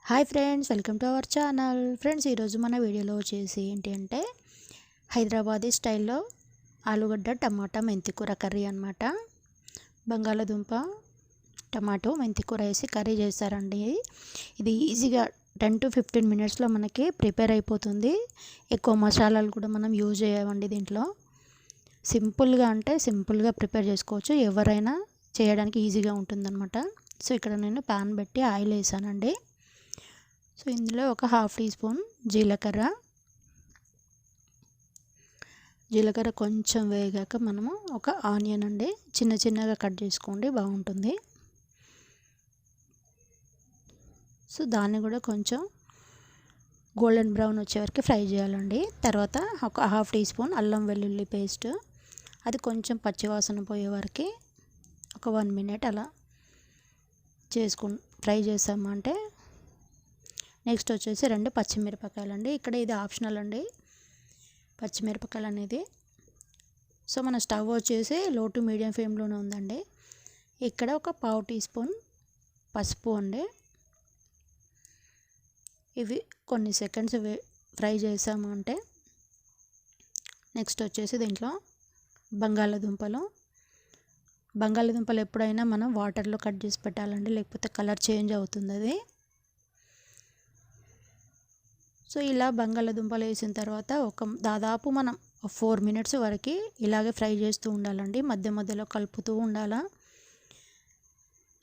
Hi friends, welcome to our channel. Friends, ఈరోజు మన వీడియోలో వచ్చేసి ఏంటి అంటే హైదరాబాదీ స్టైల్లో ఆలుగడ్డ టమాటా మెంతికూర కర్రీ అనమాట. బంగాళదుంప టమాటో మెంతికూర వేసి కర్రీ చేస్తారండి. ఇది ఈజీగా 10 to 15 మినిట్స్లో మనకి ప్రిపేర్ అయిపోతుంది. ఎక్కువ మసాలాలు కూడా మనం యూజ్ చేయమండి దీంట్లో. సింపుల్గా ప్రిపేర్ చేసుకోవచ్చు. ఎవరైనా చేయడానికి ఈజీగా ఉంటుందన్నమాట. సో ఇక్కడ నేను ప్యాన్ పెట్టి ఆయిల్ వేసానండి. సో ఇందులో ఒక 1/2 టీ స్పూన్ జీలకర్ర కొంచెం వేగాక మనము ఒక ఆనియన్ అండి చిన్నగా కట్ చేసుకోండి, బాగుంటుంది. సో దాన్ని కూడా కొంచెం గోల్డెన్ బ్రౌన్ వచ్చే వరకు ఫ్రై చేయాలండి. తర్వాత ఒక 1/2 టీ స్పూన్ అల్లం వెల్లుల్లి పేస్ట్, అది కొంచెం పచ్చివాసన పోయే వరకు ఒక 1 మినిట్ అలా ఫ్రై చేసామంటే నెక్స్ట్ వచ్చేసి 2 పచ్చిమిరపకాయలు అండి. ఇక్కడ ఇది ఆప్షనల్ అండి, పచ్చిమిరపకాయలు అనేది. సో మన స్టవ్ వచ్చేసి లో టు మీడియం ఫ్లేమ్లోనే ఉందండి. ఇక్కడ ఒక 1/2 టీ స్పూన్ పసుపు అండి. ఇవి కొన్ని సెకండ్స్ ఫ్రై చేసాము అంటే నెక్స్ట్ వచ్చేసి దీంట్లో బంగాళదుంపలు ఎప్పుడైనా మనం వాటర్లో కట్ చేసి పెట్టాలండి, లేకపోతే కలర్ చేంజ్ అవుతుంది అది. సో ఇలా బంగాళదుంపలు వేసిన తర్వాత దాదాపు మనం 4 మినిట్స్ వరకు ఇలాగే ఫ్రై చేస్తూ ఉండాలండి, మధ్యలో కలుపుతూ ఉండాలా.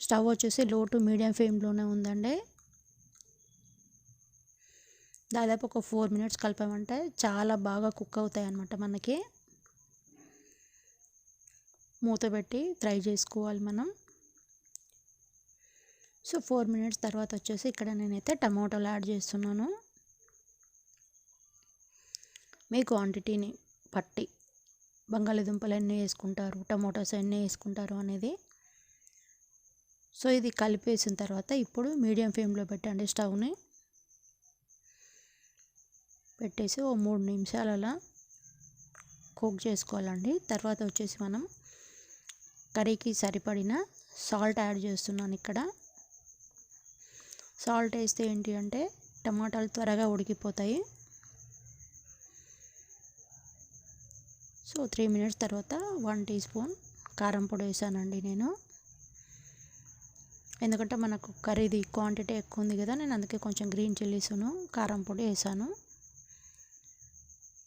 స్టవ్ వచ్చేసి లో టు మీడియం ఫ్లేమ్లోనే ఉందండి. దాదాపు ఒక 4 మినిట్స్ కలిపామంటే చాలా బాగా కుక్ అవుతాయి అన్నమాట. మనకి మూత పెట్టి ఫ్రై చేసుకోవాలి మనం. సో 4 మినిట్స్ తర్వాత వచ్చేసి ఇక్కడ నేనైతే టమాటోలు యాడ్ చేస్తున్నాను. మీ క్వాంటిటీని బట్టి బంగాళదుంపలు ఎన్ని వేసుకుంటారు, టమాటోస్ ఎన్ని వేసుకుంటారు అనేది. సో ఇది కలిపేసిన తర్వాత ఇప్పుడు మీడియం ఫ్లేమ్లో పెట్టండి, స్టవ్ని పెట్టేసి ఓ 3 నిమిషాలు అలా కుక్ చేసుకోవాలండి. తర్వాత వచ్చేసి మనం కర్రీకి సరిపడిన సాల్ట్ యాడ్ చేస్తున్నాను. ఇక్కడ సాల్ట్ వేస్తే ఏంటి అంటే టమాటాలు త్వరగా ఉడికిపోతాయి. సో 3 మినిట్స్ తర్వాత 1 టీ స్పూన్ కారం పొడి వేసానండి నేను. ఎందుకంటే మనకు కర్రీది క్వాంటిటీ ఎక్కువ ఉంది కదా, నేను అందుకే కొంచెం గ్రీన్ చిల్లీస్ను కారం పొడి వేసాను.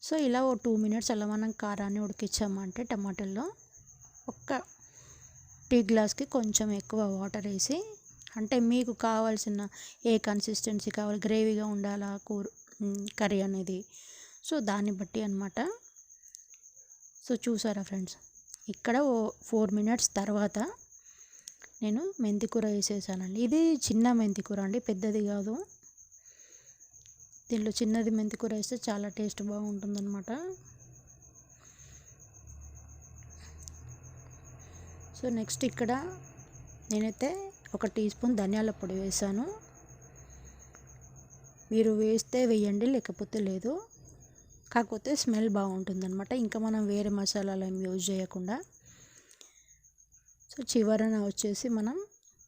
సో ఇలా ఓ 2 మినిట్స్ అలా మనం కారాన్ని ఉడికించామంటే టమాటాల్లో ఒక్క టీ గ్లాస్కి కొంచెం ఎక్కువ వాటర్ వేసి, అంటే మీకు కావాల్సిన ఏ కన్సిస్టెన్సీ కావాలి, గ్రేవీగా ఉండాలా కర్రీ అనేది, సో దాన్ని బట్టి అన్నమాట. సో చూసారా ఫ్రెండ్స్, ఇక్కడ ఓ 4 మినిట్స్ తర్వాత నేను మెంతికూర వేసేసానండి. ఇది చిన్న మెంతికూర అండి, పెద్దది కాదు. దీంట్లో చిన్నది మెంతికూర వేస్తే చాలా టేస్ట్ బాగుంటుందన్నమాట. సో నెక్స్ట్ ఇక్కడ నేనైతే 1 టీ స్పూన్ ధనియాల పొడి వేసాను. మీరు వేస్తే వేయండి, లేకపోతే లేదు. కాకపోతే స్మెల్ బాగుంటుందన్నమాట, ఇంకా మనం వేరే మసాలాలు ఏమి యూజ్ చేయకుండా. సో చివరన వచ్చేసి మనం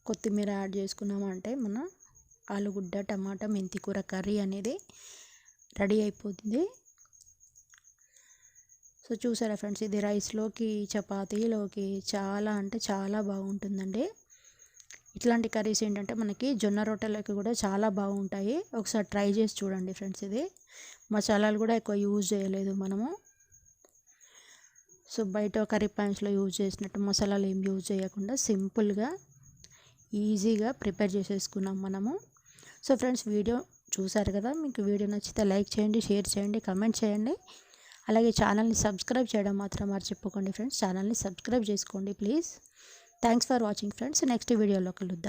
కొత్తిమీర యాడ్ చేసుకున్నామంటే మన ఆలుగడ్డ టమాటా మెంతికూర కర్రీ అనేది రెడీ అయిపోతుంది. సో చూసారా ఫ్రెండ్స్, ఇది రైస్లోకి చపాతీలోకి చాలా అంటే చాలా బాగుంటుందండి. ఇట్లాంటి కర్రీస్ ఏంటంటే మనకి జొన్న రొట్టెలకి కూడా చాలా బాగుంటాయి. ఒకసారి ట్రై చేసి చూడండి ఫ్రెండ్స్. ఇది మసాలాలు కూడా ఎక్కువ యూజ్ చేయలేదు మనము. సో బయట కర్రీ పాయింట్స్లో యూజ్ చేసినట్టు మసాలాలు ఏం యూజ్ చేయకుండా సింపుల్గా ఈజీగా ప్రిపేర్ చేసేసుకున్నాం మనము. సో ఫ్రెండ్స్, వీడియో చూసారు కదా, మీకు వీడియో నచ్చితే లైక్ చేయండి, షేర్ చేయండి, కమెంట్ చేయండి. అలాగే ఛానల్ని సబ్స్క్రైబ్ చేయడం మాత్రం మర్చిపోకండి ఫ్రెండ్స్. ఛానల్ని సబ్స్క్రైబ్ చేసుకోండి please. Thanks for watching friends. Next వీడియోలో కలుద్దాం.